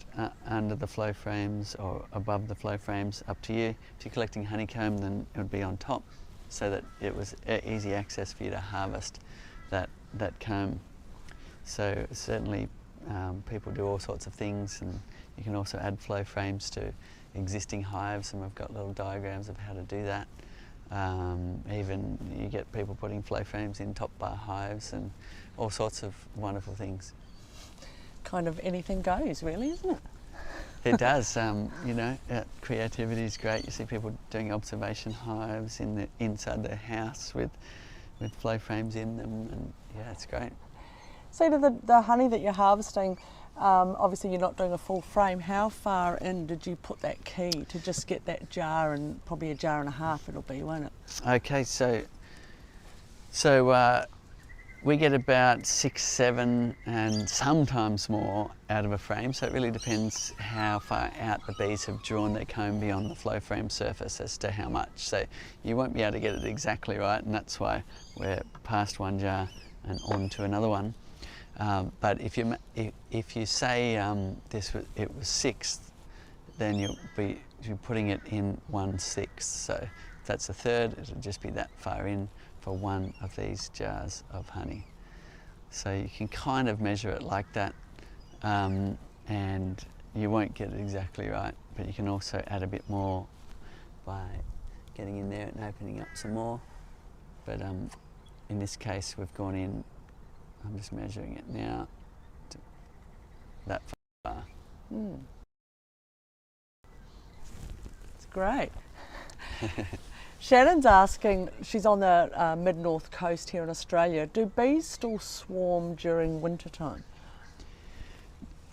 under the flow frames or above the flow frames, up to you. If you're collecting honeycomb, then it would be on top, so that it was easy access for you to harvest that comb. So certainly people do all sorts of things, and you can also add flow frames to existing hives, and we've got little diagrams of how to do that. Even you get people putting flow frames in top bar hives and all sorts of wonderful things. Kind of anything goes, really, isn't it? It does. You know, creativity is great. You see people doing observation hives inside their house with flow frames in them, and yeah, it's great. So the honey that you're harvesting, obviously you're not doing a full frame. How far in did you put that key to just get that jar, and probably a jar and a half it'll be, won't it? Okay, so we get about 6, 7 and sometimes more out of a frame, so it really depends how far out the bees have drawn their comb beyond the flow frame surface as to how much. So you won't be able to get it exactly right, and that's why we're past one jar and on to another one. But if you say it was 6th, then you're putting it in 1/6. So if that's a third, it'll just be that far in for one of these jars of honey. So you can kind of measure it like that, and you won't get it exactly right, but you can also add a bit more by getting in there and opening up some more. But in this case we've gone in, I'm just measuring it now, to that far. It's great. Shannon's asking, she's on the mid-north coast here in Australia, do bees still swarm during winter time?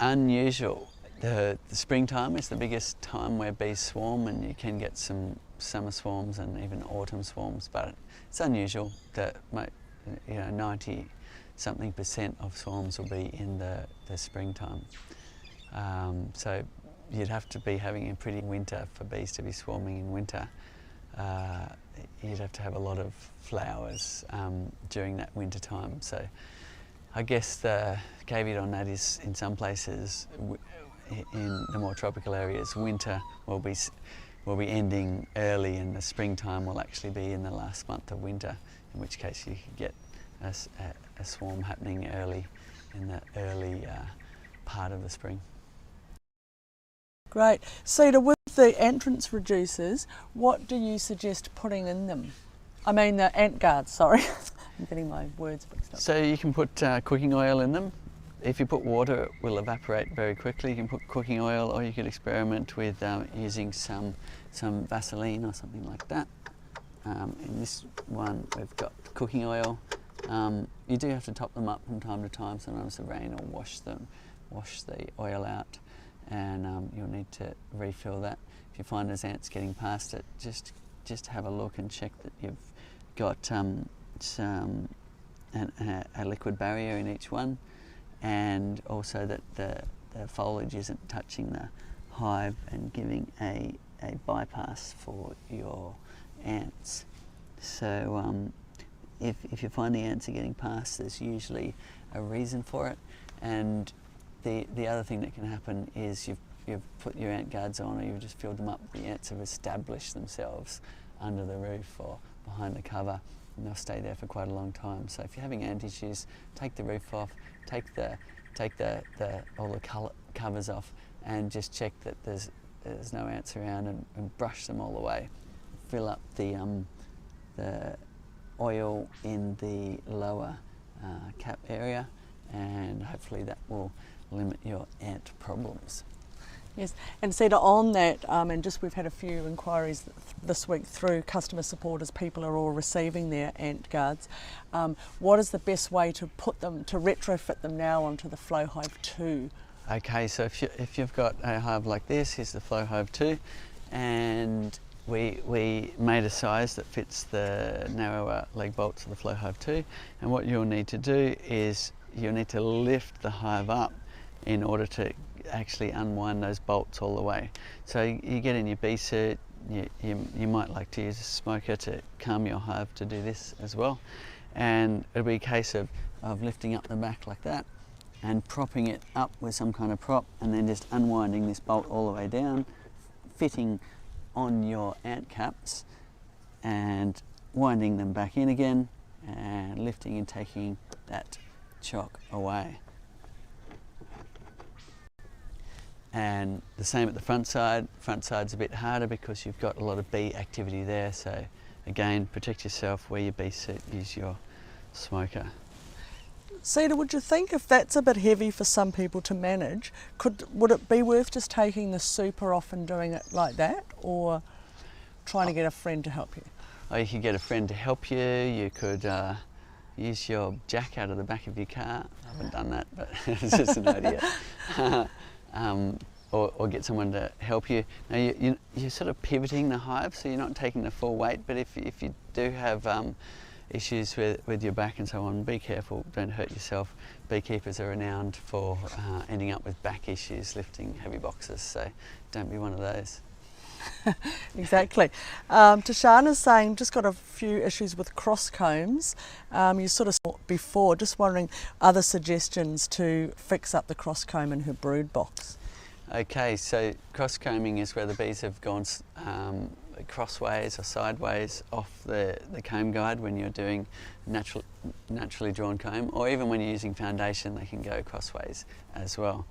Unusual. The springtime is the biggest time where bees swarm, and you can get some summer swarms and even autumn swarms, but it's unusual that 90-something% of swarms will be in the springtime. So you'd have to be having a pretty winter for bees to be swarming in winter. You'd have to have a lot of flowers during that winter time. So I guess the caveat on that is, in some places, in the more tropical areas, winter will be ending early, and the springtime will actually be in the last month of winter, in which case you could get a swarm happening early in the early part of the spring. Great. Cedar, with the entrance reducers, what do you suggest putting in them? I mean the ant guards, sorry. I'm getting my words mixed up. So you can put cooking oil in them. If you put water, it will evaporate very quickly. You can put cooking oil, or you could experiment with using some Vaseline or something like that. In this one we've got cooking oil. You do have to top them up from time to time. Sometimes the rain will wash the oil out, and you'll need to refill that. If you find there's ants getting past it, just have a look and check that you've got a liquid barrier in each one, and also that the foliage isn't touching the hive and giving a bypass for your ants. So if you find the ants are getting past, there's usually a reason for it. And the other thing that can happen is you've put your ant guards on, or you've just filled them up. The ants have established themselves under the roof or behind the cover, and they'll stay there for quite a long time. So if you're having ant issues, take the roof off, take all the covers off, and just check that there's no ants around, and brush them all away. Fill up the oil in the lower cap area, and hopefully that will limit your ant problems. Yes, and Cedar, on that, and just we've had a few inquiries this week through customer support as people are all receiving their ant guards. What is the best way to put them, to retrofit them now onto the Flow Hive 2? Okay, so if you've got a hive like this, here's the Flow Hive 2, and we made a size that fits the narrower leg bolts of the Flow Hive 2, and what you'll need to do is you'll need to lift the hive up in order to actually unwind those bolts all the way. So you get in your bee suit, you might like to use a smoker to calm your hive to do this as well, and it'll be a case of lifting up the back like that, and propping it up with some kind of prop, and then just unwinding this bolt all the way down, fitting on your ant caps and winding them back in again and lifting and taking that chock away. And the same at the front side. Front side's a bit harder because you've got a lot of bee activity there, so again, protect yourself, wear your bee suit, use your smoker. Cedar, would you think if that's a bit heavy for some people to manage, would it be worth just taking the super off and doing it like that, or trying to get a friend to help you? Or you could get a friend to help you. You could use your jack out of the back of your car. I haven't done that, but it's just an idea. Or get someone to help you. Now you're sort of pivoting the hive, so you're not taking the full weight, but if you do have issues with your back and so on, be careful, don't hurt yourself. Beekeepers are renowned for ending up with back issues lifting heavy boxes, so don't be one of those. Exactly. Tashana's saying, just got a few issues with cross combs. You sort of saw before, just wondering other suggestions to fix up the cross comb in her brood box. Okay, so cross combing is where the bees have gone crossways or sideways off the comb guide when you're doing naturally drawn comb, or even when you're using foundation they can go crossways as well.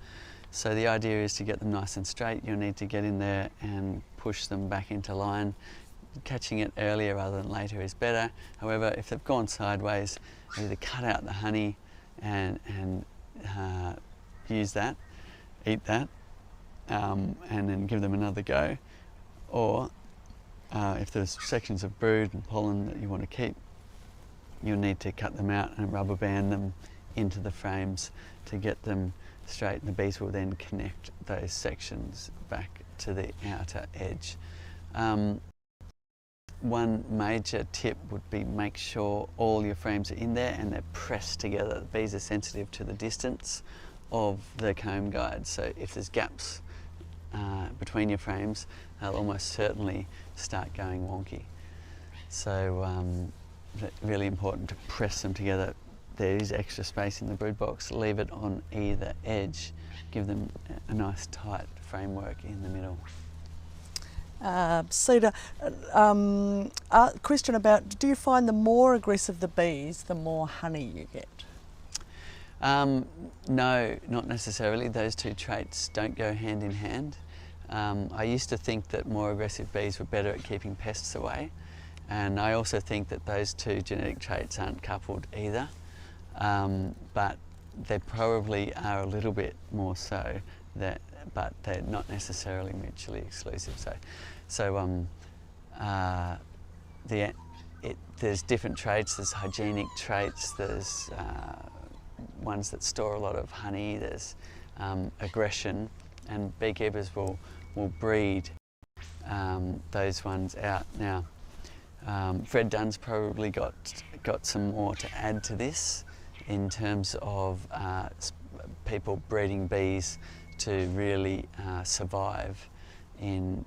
So the idea is to get them nice and straight. You'll need to get in there and push them back into line. Catching it earlier rather than later is better. However, if they've gone sideways, either cut out the honey and use that, eat that, and then give them another go. Or if there's sections of brood and pollen that you want to keep, you'll need to cut them out and rubber band them into the frames to get them straight, and the bees will then connect those sections back to the outer edge. One major tip would be make sure all your frames are in there and they're pressed together. The bees are sensitive to the distance of the comb guide, so if there's gaps between your frames, they'll almost certainly start going wonky. So really important to press them together. There is extra space in the brood box, leave it on either edge, give them a nice tight framework in the middle. Cedar, question about, do you find the more aggressive the bees, the more honey you get? No, not necessarily. Those two traits don't go hand in hand. I used to think that more aggressive bees were better at keeping pests away, and I also think that those two genetic traits aren't coupled either. But they probably are a little bit more so, but they're not necessarily mutually exclusive. There's different traits. There's hygienic traits. There's ones that store a lot of honey. There's aggression, and beekeepers will breed those ones out. Now, Fred Dunn's probably got some more to add to this, in terms of people breeding bees to really survive in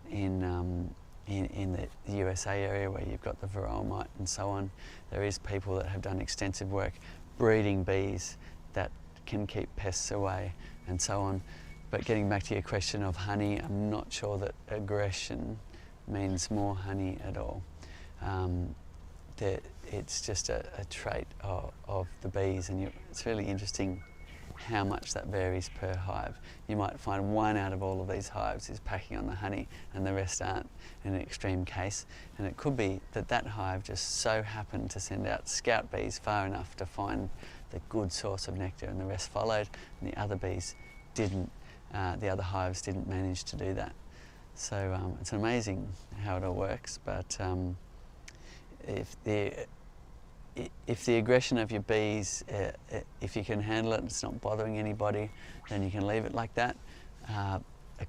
the USA area where you've got the varroa mite and so on. There is people that have done extensive work breeding bees that can keep pests away and so on. But getting back to your question of honey, I'm not sure that aggression means more honey at all. It's just a trait of the bees, and it's really interesting how much that varies per hive. You might find one out of all of these hives is packing on the honey and the rest aren't, in an extreme case. And it could be that that hive just so happened to send out scout bees far enough to find the good source of nectar, and the rest followed, and the other bees didn't, the other hives didn't manage to do that. So it's amazing how it all works, but if the aggression of your bees, if you can handle it, it's not bothering anybody, then you can leave it like that. A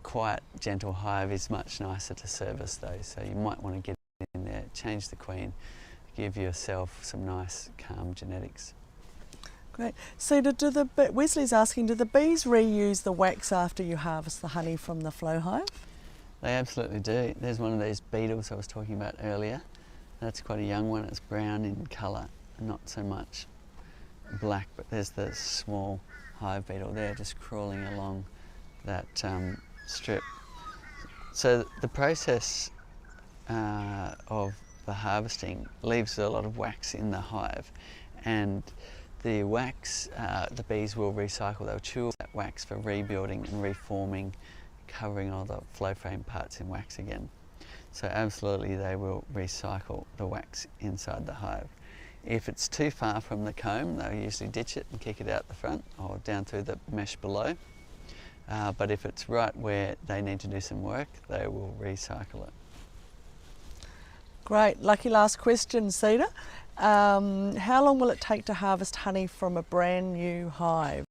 quiet, gentle hive is much nicer to service though, so you might want to get in there, change the queen, give yourself some nice, calm genetics. Great. Cedar, Wesley's asking, do the bees reuse the wax after you harvest the honey from the flow hive? They absolutely do. There's one of these beetles I was talking about earlier. That's quite a young one. It's brown in colour, not so much black, but there's the small hive beetle there, just crawling along that strip. So the process of the harvesting leaves a lot of wax in the hive, and the wax the bees will recycle. They'll chew that wax for rebuilding and reforming, covering all the flow frame parts in wax again. So absolutely they will recycle the wax inside the hive. If it's too far from the comb, they'll usually ditch it and kick it out the front or down through the mesh below. But if it's right where they need to do some work, they will recycle it. Great. Lucky last question, Cedar. How long will it take to harvest honey from a brand new hive?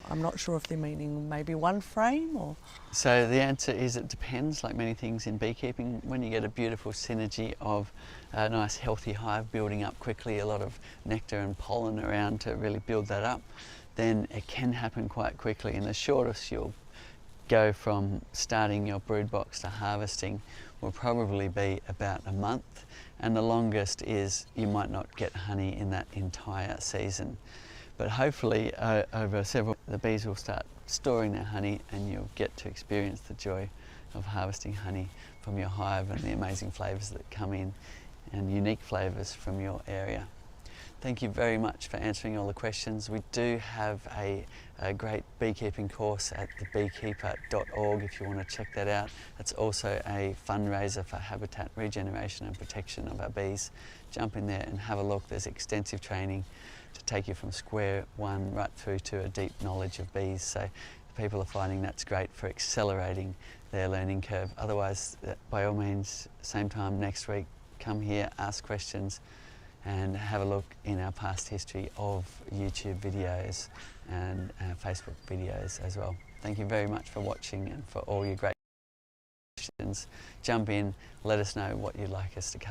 I'm not sure if they're meaning maybe one frame or... So the answer is it depends, like many things in beekeeping. When you get a beautiful synergy of a nice healthy hive building up quickly, a lot of nectar and pollen around to really build that up, then it can happen quite quickly. And the shortest you'll go from starting your brood box to harvesting will probably be about a month, and the longest is you might not get honey in that entire season. But hopefully over several, the bees will start storing their honey, and you'll get to experience the joy of harvesting honey from your hive and the amazing flavours that come in, and unique flavours from your area. Thank you very much for answering all the questions. We do have a great beekeeping course at thebeekeeper.org if you want to check that out. It's also a fundraiser for habitat regeneration and protection of our bees. Jump in there and have a look. There's extensive training to take you from square one right through to a deep knowledge of bees. So people are finding that's great for accelerating their learning curve. Otherwise, by all means, same time next week, come here, ask questions, and have a look in our past history of YouTube videos and Facebook videos as well. Thank you very much for watching and for all your great questions. Jump in, let us know what you'd like us to cover.